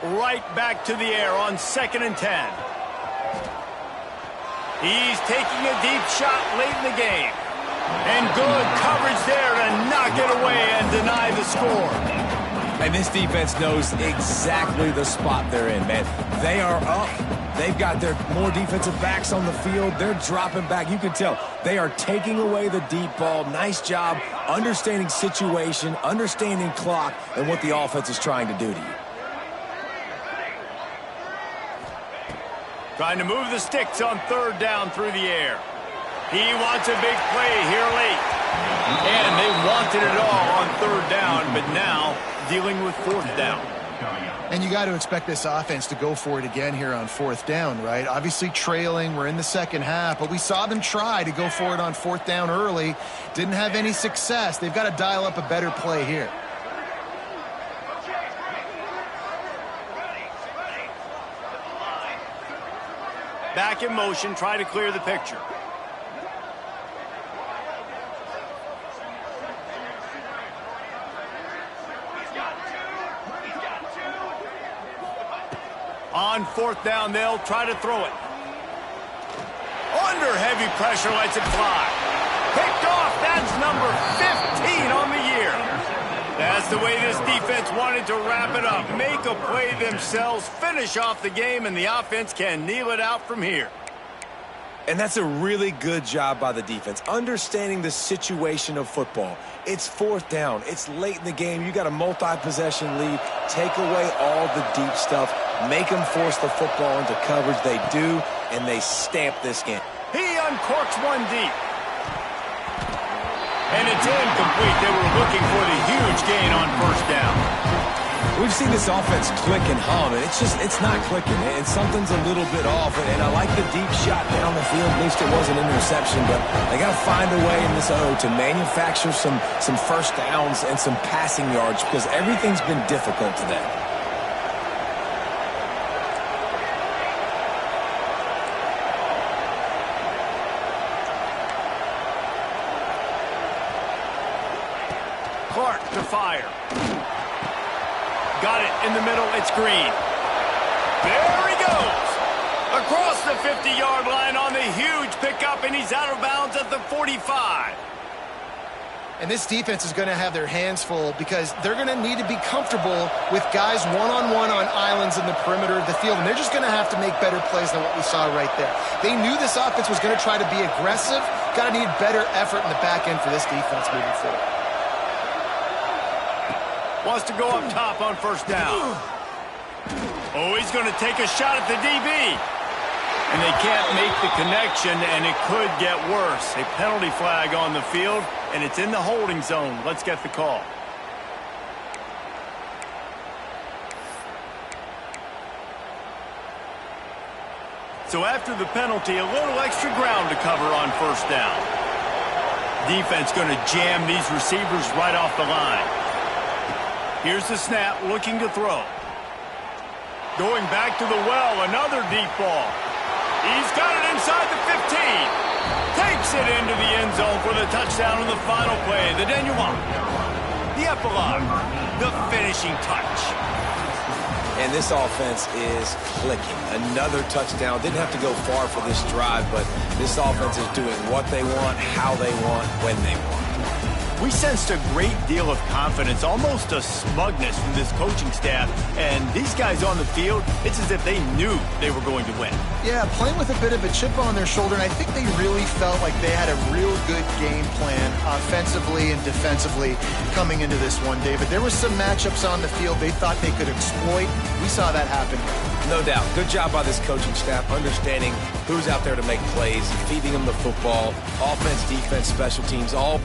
Right back to the air on 2nd and 10. He's taking a deep shot late in the game. And good coverage there to knock it away and deny the score. And this defense knows exactly the spot they're in, man. They are up. They've got their more defensive backs on the field. They're dropping back. You can tell they are taking away the deep ball. Nice job understanding situation, understanding clock, and what the offense is trying to do to you. Trying to move the sticks on 3rd down through the air. He wants a big play here late. And they wanted it all on 3rd down, but now dealing with fourth down. And you got to expect this offense to go for it again here on fourth down, right? Obviously trailing, we're in the second half, but we saw them try to go for it on fourth down early. Didn't have any success. They've got to dial up a better play here. Back in motion, try to clear the picture. On fourth down, they'll try to throw it. Under heavy pressure, lets it fly. Picked off, that's number 15 on the year. That's the way this defense wanted to wrap it up. Make a play themselves, finish off the game, and the offense can kneel it out from here. And that's a really good job by the defense, understanding the situation of football. It's fourth down. It's late in the game. You got a multi-possession lead. Take away all the deep stuff. Make them force the football into coverage. They do, and they stamp this game. He uncorks one deep. And it's incomplete. They were looking for the huge gain on first down. We've seen this offense click and hum, and it's not clicking, and something's a little bit off. And I like the deep shot down the field. At least it wasn't an interception, but they got to find a way in this O to manufacture some first downs and some passing yards because everything's been difficult today. Clark to fire. Got it in the middle. It's Green. There he goes. Across the 50-yard line on the huge pickup, and he's out of bounds at the 45. And this defense is going to have their hands full because they're going to need to be comfortable with guys one-on-one on islands in the perimeter of the field, and they're just going to have to make better plays than what we saw right there. They knew this offense was going to try to be aggressive. Got to need better effort in the back end for this defense moving forward. Wants to go up top on first down. Oh, he's going to take a shot at the DB. And they can't make the connection, and it could get worse. A penalty flag on the field, and it's in the holding zone. Let's get the call. So after the penalty, a little extra ground to cover on first down. Defense going to jam these receivers right off the line. Here's the snap, looking to throw. Going back to the well, another deep ball. He's got it inside the 15. Takes it into the end zone for the touchdown on the final play. The denouement. The epilogue. The finishing touch. And this offense is clicking. Another touchdown. Didn't have to go far for this drive, but this offense is doing what they want, how they want, when they want. We sensed a great deal of confidence, almost a smugness from this coaching staff. And these guys on the field, it's as if they knew they were going to win. Yeah, playing with a bit of a chip on their shoulder, and I think they really felt like they had a real good game plan offensively and defensively coming into this one, David. There were some matchups on the field they thought they could exploit. We saw that happen. No doubt. Good job by this coaching staff, understanding who's out there to make plays, feeding them the football, offense, defense, special teams, all